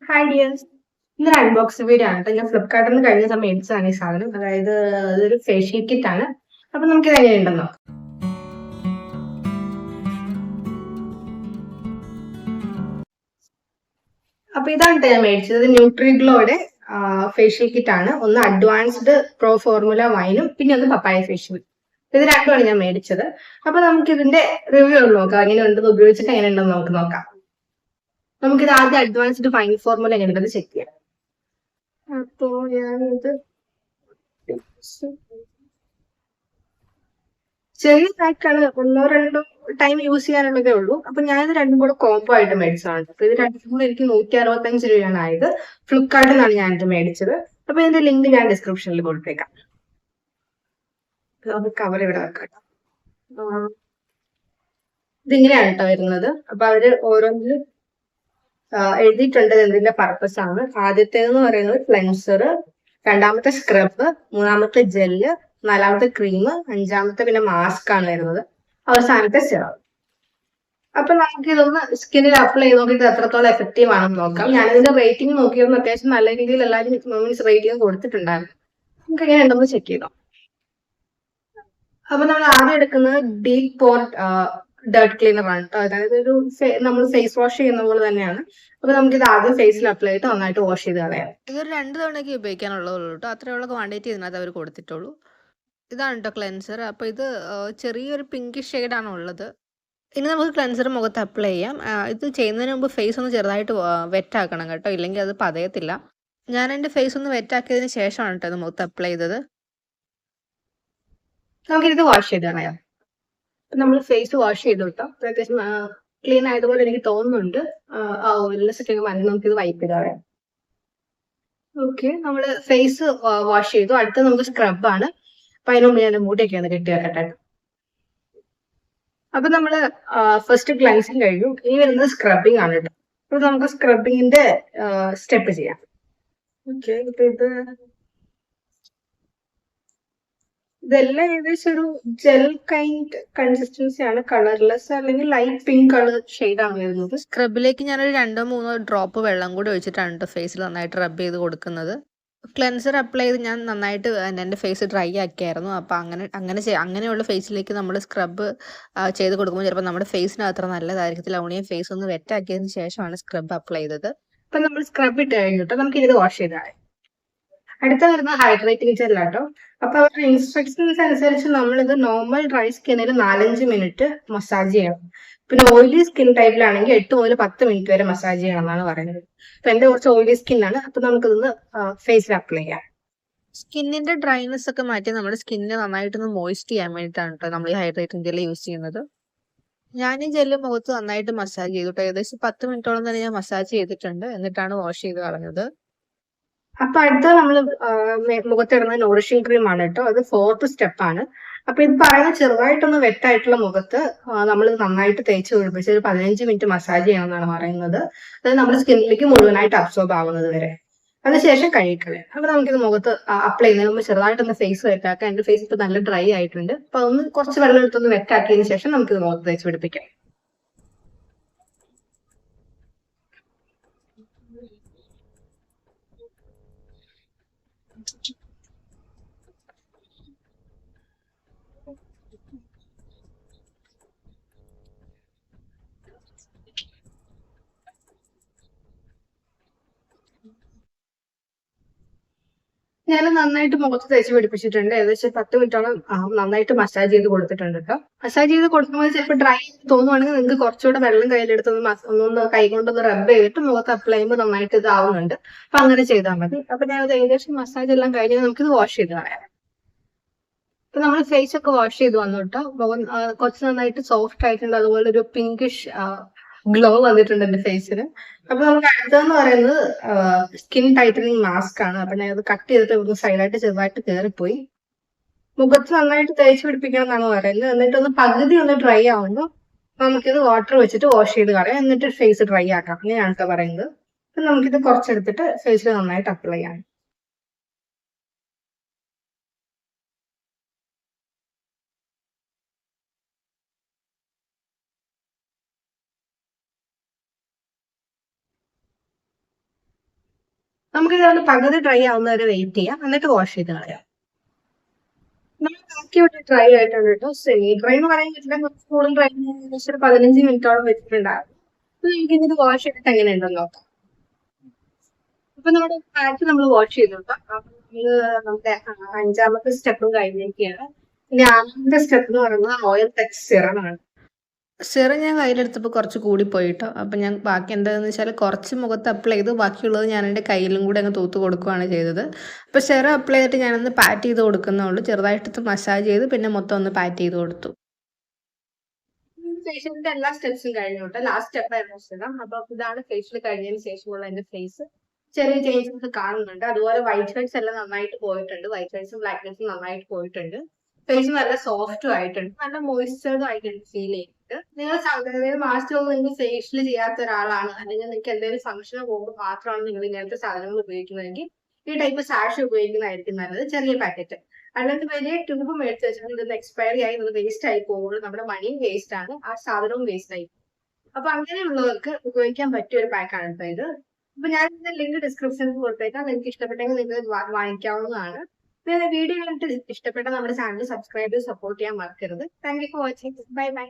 Hi dears. ഇന്നൊരു unboxing video ആണ് കേട്ടോ. ഞാൻ ഫ്ലിപ്കാർട്ടിൽ നിന്ന് കഴിഞ്ഞ ദിവസം മേടിച്ചതാണ് ഈ സാധനം. അതായത് ഇതൊരു ഫേഷ്യൽ കിറ്റ് ആണ്. അപ്പൊ നമുക്ക് ഇത് എങ്ങനെയുണ്ടെന്നോ. അപ്പൊ ഇതാണ് ട്ടോ ഞാൻ മേടിച്ചത്. ഇത് ന്യൂട്രിഗ്ലോയുടെ ഫേഷ്യൽ കിറ്റ് ആണ്. ഒന്ന് അഡ്വാൻസ്ഡ് പ്രോ ഫോർമുല വൈനും പിന്നെ ഒന്ന് പപ്പായ ഫേഷ്യൽ. ഇത് രണ്ടുമാണ് ഞാൻ മേടിച്ചത്. അപ്പൊ നമുക്ക് ഇതിന്റെ റിവ്യൂ നോക്കാം. എങ്ങനെയുണ്ടെന്ന് ഉപയോഗിച്ചിട്ട് എങ്ങനെയുണ്ടെന്ന് നമുക്ക് നോക്കാം. നമുക്കിത് ആദ്യം അഡ്വാൻസ്ഡ് ഫൈൻ ഫോർമുല എങ്ങനെയുണ്ടെന്ന് ചെക്ക് ചെയ്യാം. അപ്പോ ഞാനിത് ചെറിയ പാക്കാണ്, ഒന്നോ രണ്ടോ ടൈം യൂസ് ചെയ്യാനുള്ളതേ ഉള്ളൂ. അപ്പൊ ഞാനിത് രണ്ടും കൂടെ കോംബോ ആയിട്ട് മേടിച്ചതാണ്. അപ്പൊ ഇത് രണ്ടും കൂടെ എനിക്ക് 165 രൂപയാണ് ആയത്. ഫ്ലിപ്കാർട്ടിൽ നിന്നാണ് ഞാനിത് മേടിച്ചത്. അപ്പൊ ഇതിന്റെ ലിങ്ക് ഞാൻ ഡിസ്ക്രിപ്ഷനിൽ കൊടുത്തേക്കാം. കവർ ഇവിടെ വെക്കാം. ഇതിങ്ങനെയാണ് കേട്ടോ വരുന്നത്. അപ്പൊ അവര് ഓരോന്നിലും എഴുതിയിട്ടുണ്ട് എന്തിന്റെ പർപ്പസ് ആണ്. ആദ്യത്തേന്ന് പറയുന്നത് ക്ലെൻസർ, രണ്ടാമത്തെ സ്ക്രബ്, മൂന്നാമത്തെ ജെല്ല്, നാലാമത്തെ ക്രീം, അഞ്ചാമത്തെ പിന്നെ മാസ്ക് ആണ് വരുന്നത്, അവസാനത്തെ സിറം. അപ്പൊ നമുക്ക് ഇതൊന്ന് സ്കിന്നിൽ അപ്ലൈ ചെയ്ത് നോക്കിയിട്ട് എത്രത്തോളം എഫക്റ്റീവ് ആണെന്ന് നോക്കാം. ഞാനിതിന്റെ റേറ്റിംഗ് നോക്കിയിരുന്നു. അത്യാവശ്യം നല്ല രീതിയിൽ എല്ലാവരും മീൻസ് റേറ്റിംഗ് കൊടുത്തിട്ടുണ്ടായിരുന്നു. നമുക്ക് എങ്ങനെ ഉണ്ടെന്ന് ചെക്ക് ചെയ്തോ. അപ്പൊ നമ്മൾ ആദ്യം എടുക്കുന്നത് ഡീപ് പോർ ഡർട്ട് ക്ലീനർ ആണ് കേട്ടോ. അതായത് ഒരു നമ്മൾ ഫേസ് വാഷ് ചെയ്യുന്ന പോലെ തന്നെയാണ്. അപ്പൊ നമുക്ക് ഇത് ആദ്യം ഫേസിൽ അപ്ലൈ ചെയ്തിട്ട് നന്നായിട്ട് വാഷ് ചെയ്ത് കളയാം. ഇതൊരു 2 തവണയൊക്കെ ഉപയോഗിക്കാനുള്ളതുള്ളൂ കേട്ടോ. അത്രയുള്ള ക്വാണ്ടിറ്റി ഇതിനകത്ത് അവർ കൊടുത്തിട്ടുള്ളൂ. ഇതാണ് കേട്ടോ ക്ലെൻസർ. അപ്പോൾ ഇത് ചെറിയൊരു പിങ്കിഷ് ഷെയ്ഡാണ് ഉള്ളത്. ഇനി നമുക്ക് ക്ലെൻസർ മുഖത്ത് അപ്ലൈ ചെയ്യാം. ഇത് ചെയ്യുന്നതിന് മുമ്പ് ഫേസ് ഒന്ന് ചെറുതായിട്ട് വെറ്റാക്കണം കേട്ടോ, ഇല്ലെങ്കിൽ അത് പതയത്തില്ല. ഞാൻ എൻ്റെ ഫേസ് ഒന്ന് വെറ്റാക്കിയതിന് ശേഷമാണ് കേട്ടോ ഇത് മുഖത്ത് അപ്ലൈ ചെയ്തത്. നമുക്കിത് വാഷ് ചെയ്ത് കളയാം. നമ്മൾ ഫേസ് വാഷ് ചെയ്തു കേട്ടോ. അത്യാവശ്യം ക്ലീൻ ആയതുപോലെ എനിക്ക് തോന്നുന്നുണ്ട്. ആ ഓയിൽനെസ് ഒക്കെ വന്ന് നമുക്കിത് വൈപ്പ് ചെയ്ത് കളയാം. ഓക്കെ, നമ്മൾ ഫേസ് വാഷ് ചെയ്തു. അടുത്ത നമുക്ക് സ്ക്രബാണ്. അപ്പൊ അതിന് മുമ്പ് ഞാൻ മുടിയൊക്കെ ഒന്ന് കെട്ടി വെക്കട്ടെ. അപ്പൊ നമ്മള് ഫസ്റ്റ് ക്ലൻസിങ് കഴിഞ്ഞു. ഇനി വരുന്നത് സ്ക്രബിങ് ആണ് കേട്ടോ. അപ്പൊ നമുക്ക് സ്ക്രബിങ്ങിന്റെ സ്റ്റെപ്പ് ചെയ്യാം. ഓക്കെ, ഇപ്പൊ ഇതെല്ലാം ഏകദേശം ഒരു ജെൽ കൈൻഡ് കൺസിസ്റ്റൻസി ആണ്. കളർലെസ് അല്ലെങ്കിൽ ലൈറ്റ് പിങ്ക് കളർ ഷെയ്ഡ് ആണ് വരുന്നത്. സ്ക്രബിലേക്ക് ഞാനൊരു 2-3 ഡ്രോപ്പ് വെള്ളം കൂടി ഒഴിച്ചിട്ടാണ് കേട്ടോ ഫേസിൽ നന്നായിട്ട് റബ്ബ് ചെയ്ത് കൊടുക്കുന്നത്. ക്ലെൻസർ അപ്ലൈ ചെയ്ത് ഞാൻ നന്നായിട്ട് എൻ്റെ ഫേസ് ഡ്രൈ ആക്കിയായിരുന്നു. അപ്പോൾ അങ്ങനെയുള്ള ഫേസിലേക്ക് നമ്മൾ സ്ക്രബ് ചെയ്ത് കൊടുക്കുമ്പോൾ ചിലപ്പോൾ നമ്മുടെ ഫേസിന് അത്ര നല്ലതായിരിക്കത്തില്ല. അതുകൊണ്ട് ഞാൻ ഫേസ് ഒന്ന് വെറ്റാക്കിയതിന് ശേഷമാണ് സ്ക്രബ് അപ്ലൈ ചെയ്തത്. ഇപ്പൊ നമ്മൾ സ്ക്രബ് ഇട്ട് കഴിഞ്ഞിട്ട് നമുക്ക് ഇത് വാഷ് ചെയ്താൽ അടുത്ത വരുന്ന ഹൈഡ്രേറ്റിംഗ് ജെല്ലാട്ടോ. അപ്പൊ അവരുടെ ഇൻസ്ട്രക്ഷൻസ് അനുസരിച്ച് നമ്മളിത് നോർമൽ ഡ്രൈ സ്കിന്നിൽ 4-5 മിനിറ്റ് മസാജ് ചെയ്യണം. പിന്നെ ഓയിലി സ്കിൻ ടൈപ്പിലാണെങ്കിൽ 8 മുതൽ 10 മിനിറ്റ് വരെ മസാജ് ചെയ്യണം എന്നാണ് പറയുന്നത്. അപ്പൊ എന്റെ കുറച്ച് ഓയിലി സ്കിൻ ആണ്. അപ്പൊ നമുക്കിതൊന്ന് ഫേസിൽ അപ്ലൈ ചെയ്യാം. സ്കിന്നിന്റെ ഡ്രൈനെസ് ഒക്കെ മാറ്റി നമ്മുടെ സ്കിന്നിനെ നന്നായിട്ടൊന്ന് മോയിസ്റ്റ് ചെയ്യാൻ വേണ്ടിയിട്ടാണ് കേട്ടോ നമ്മൾ ഈ ഹൈഡ്രേറ്റിംഗ് ജെൽ യൂസ് ചെയ്യുന്നത്. ഞാൻ ഈ ജെല്ല് മുഖത്ത് നന്നായിട്ട് മസാജ് ചെയ്തു കേട്ടോ. ഏകദേശം 10 മിനിറ്റോളം തന്നെ ഞാൻ മസാജ് ചെയ്തിട്ടുണ്ട്. എന്നിട്ടാണ് വാഷ് ചെയ്ത് കളഞ്ഞത്. അപ്പൊ അടുത്ത നമ്മൾ മുഖത്തിടുന്ന നോറിഷിംഗ് ക്രീം ആണ് കേട്ടോ. അത് 4th സ്റ്റെപ്പ് ആണ്. അപ്പൊ ഇത് പറയുന്നത് ചെറുതായിട്ടൊന്ന് വെറ്റായിട്ടുള്ള മുഖത്ത് നമ്മൾ നന്നായിട്ട് തേച്ച് പിടിപ്പിച്ച് ഒരു 15 മിനിറ്റ് മസാജ് ചെയ്യണം എന്നാണ് പറയുന്നത്. അത് നമ്മുടെ സ്കിന്നിലേക്ക് മുഴുവനായിട്ട് അബ്സോർബ് ആവുന്നത് വരെ. അതിനുശേഷം കഴുകിക്കളയാം. അപ്പൊ നമുക്കിത് മുഖത്ത് അപ്ലൈ ചെയ്യുന്നതിന് മുമ്പ് ചെറുതായിട്ടൊന്ന് ഫേസ് വെറ്റാക്കാം. എന്റെ ഫേസ് ഇപ്പൊ നല്ല ഡ്രൈ ആയിട്ടുണ്ട്. അപ്പൊ ഒന്ന് കുറച്ച് വെള്ളം എടുത്തൊന്ന് വെറ്റാക്കിയതിന് ശേഷം നമുക്കിത് മുഖത്ത് തേച്ച് പിടിപ്പിക്കാം. ഞാൻ നന്നായിട്ട് മുഖത്ത് തേച്ച് പിടിപ്പിച്ചിട്ടുണ്ട്. ഏകദേശം 10 മിനിറ്റോളം നന്നായിട്ട് മസാജ് ചെയ്ത് കൊടുത്തിട്ടുണ്ട് കേട്ടോ. മസാജ് ചെയ്ത് കൊടുക്കുമ്പോൾ ചിലപ്പോൾ ഡ്രൈ തോന്നുവാണെങ്കിൽ നിങ്ങൾക്ക് കുറച്ചുകൂടെ വെള്ളം കയ്യിലെടുത്ത് ഒന്നൊന്ന് കൈ കൊണ്ടൊന്ന് റബ്ബ് ചെയ്തിട്ട് മുഖത്ത് അപ്ലൈ ചെയ്യുമ്പോൾ നന്നായിട്ട് ഇതാവുന്നുണ്ട്. അപ്പൊ അങ്ങനെ ചെയ്താൽ മതി. അപ്പൊ ഞാനത് ഏകദേശം മസാജ് എല്ലാം കഴിഞ്ഞ് നമുക്കിത് വാഷ് ചെയ്ത് കളയാം. ഇപ്പൊ നമ്മൾ ഫേസ് ഒക്കെ വാഷ് ചെയ്ത് വന്നു കേട്ടോ. മുഖം കുറച്ച് നന്നായിട്ട് സോഫ്റ്റ് ആയിട്ടുണ്ട്. അതുപോലെ ഒരു പിങ്കിഷ് ഗ്ലോ വന്നിട്ടുണ്ട് എന്റെ ഫേസിന്. അപ്പൊ നമുക്ക് അടുത്തതെന്ന് പറയുന്നത് സ്കിൻ ടൈറ്റനിങ് മാസ്ക് ആണ്. അപ്പൊ ഞാൻ അത് കട്ട് ചെയ്തിട്ട് ഇവിടുന്ന് സൈഡായിട്ട് ചെറുതായിട്ട് കയറിപ്പോയി. മുഖത്ത് നന്നായിട്ട് തേച്ച് പിടിപ്പിക്കണം എന്നാണ് പറയുന്നത്. എന്നിട്ട് ഒന്ന് പകുതി ഒന്ന് ഡ്രൈ ആവുമ്പോൾ നമുക്കിത് വാട്ടർ വെച്ചിട്ട് വാഷ് ചെയ്ത് കളയാം. എന്നിട്ട് ഫേസ് ഡ്രൈ ആക്കാം. അങ്ങനെയാണ് കേട്ടോ പറയുന്നത്. അപ്പൊ നമുക്കിത് കുറച്ചെടുത്തിട്ട് ഫേസിൽ നന്നായിട്ട് അപ്ലൈ ചെയ്യാം. നമുക്കിത് ഒന്ന് പകുതി ഡ്രൈ ആവുന്നവരെ വെയിറ്റ് ചെയ്യാം, എന്നിട്ട് വാഷ് ചെയ്ത് കളയാം. നമ്മൾ ബാക്കി ഇവിടെ ഡ്രൈ ആയിട്ടുണ്ട് കേട്ടോ. സെമി ഡ്രൈ എന്ന് പറയാൻ പറ്റില്ല, കുറച്ച് കൂടുതൽ ഡ്രൈ ഏകദേശം ഒരു 15 മിനിറ്റോളം വെച്ചിട്ടുണ്ടായിരുന്നു. അപ്പൊ നമുക്ക് ഇതിന് വാഷ് ചെയ്തിട്ട് എങ്ങനെയുണ്ടെന്ന് നോക്കാം. അപ്പൊ നമ്മുടെ പാക്ക് നമ്മൾ വാഷ് ചെയ്തു കേട്ടോ. അപ്പൊ നമ്മള് നമ്മുടെ 5ാമത്തെ സ്റ്റെപ്പും കഴിഞ്ഞിരിക്കുകയാണ്. ഇനി 6ാമത്തെ സ്റ്റെപ്പ് എന്ന് പറയുന്നത് ഓയിൽ ടച്ച് സിറമാണ്. സിറം ഞാൻ കയ്യിലെടുത്തപ്പോൾ കുറച്ച് കൂടിപ്പോയി കേട്ടോ. അപ്പം ഞാൻ ബാക്കി എന്താണെന്ന് വെച്ചാൽ കുറച്ച് മുഖത്ത് അപ്ലൈ ചെയ്തു, ബാക്കിയുള്ളത് ഞാൻ എൻ്റെ കയ്യിലും കൂടെ അങ്ങ് തൂത്ത് കൊടുക്കുകയാണ് ചെയ്തത്. അപ്പോൾ സിറം അപ്ലൈ ചെയ്തിട്ട് ഞാനൊന്ന് പാറ്റ് ചെയ്ത് കൊടുക്കുന്നുള്ളൂ, ചെറുതായിട്ട് മസാജ് ചെയ്ത് പിന്നെ മൊത്തം ഒന്ന് പാറ്റ് ചെയ്ത് കൊടുത്തു. ഫേഷ്യലിന്റെ എല്ലാ സ്റ്റെപ്സും കഴിഞ്ഞു കേട്ടോ. ലാസ്റ്റ് സ്റ്റെപ്പ് ആയിരുന്നു സിറം. അപ്പൊ ഇതാണ് ഫേഷ്യൽ കഴിഞ്ഞതിന് ശേഷമുള്ള എന്റെ ഫേസ്. ചെറിയ ചേഞ്ചസ് കാണുന്നുണ്ട്. അതുപോലെ വൈറ്റ് ഹെഡ്സ് എല്ലാം നന്നായിട്ട് പോയിട്ടുണ്ട്, വൈറ്റ് ഹെഡ്സും ബ്ലാക്ക് ഹെഡ്സും നന്നായിട്ട് പോയിട്ടുണ്ട്. ഫേസ് നല്ല സോഫ്റ്റും ആയിട്ടുണ്ട്, നല്ല മോയ്സ്ചറും ആയിട്ടുണ്ട് ഫീൽ ചെയ്യുന്നുണ്ട്. നിങ്ങൾ മാസ്റ്റർ ഒന്നും നിങ്ങൾ ഫേഷ്യൽ ചെയ്യാത്ത ഒരാളാണ്, അല്ലെങ്കിൽ നിങ്ങൾക്ക് എന്തെങ്കിലും ഫംഗ്ഷന് പോകുമ്പോൾ മാത്രമാണ് നിങ്ങൾ ഇങ്ങനത്തെ സാധനങ്ങൾ ഉപയോഗിക്കുന്നതെങ്കിൽ ഈ ടൈപ്പ് സാഷ് ഉപയോഗിക്കുന്നതായിരിക്കും നല്ലത്, ചെറിയ പാക്കറ്റ്. അല്ലാണ്ട് വലിയ ട്യൂബ് മേടിച്ച് വെച്ചാൽ ഇതൊന്ന് എക്സ്പയറി ആയി ഇത് വേസ്റ്റ് ആയി പോകുമ്പോൾ നമ്മുടെ മണിയും വേസ്റ്റ് ആണ്, ആ സാധനവും വേസ്റ്റ് ആയി. അപ്പൊ അങ്ങനെയുള്ളവർക്ക് ഉപയോഗിക്കാൻ പറ്റിയ ഒരു പാക്കാണ് കേട്ടോ ഇത്. അപ്പൊ ഞാൻ ഇതിന്റെ ലിങ്ക് ഡിസ്ക്രിപ്ഷനിൽ കൊടുത്തേക്കാം, നിങ്ങൾക്ക് ഇഷ്ടപ്പെട്ടെങ്കിൽ നിങ്ങൾക്ക് വാങ്ങിക്കാവുന്നതാണ്. വീഡിയോ കണ്ടിട്ട് ഇഷ്ടപ്പെട്ട നമ്മുടെ ചാനൽ സബ്സ്ക്രൈബ് ചെയ്ത് സപ്പോർട്ട് ചെയ്യാൻ മറക്കരുത്. Thank you for watching. Bye bye.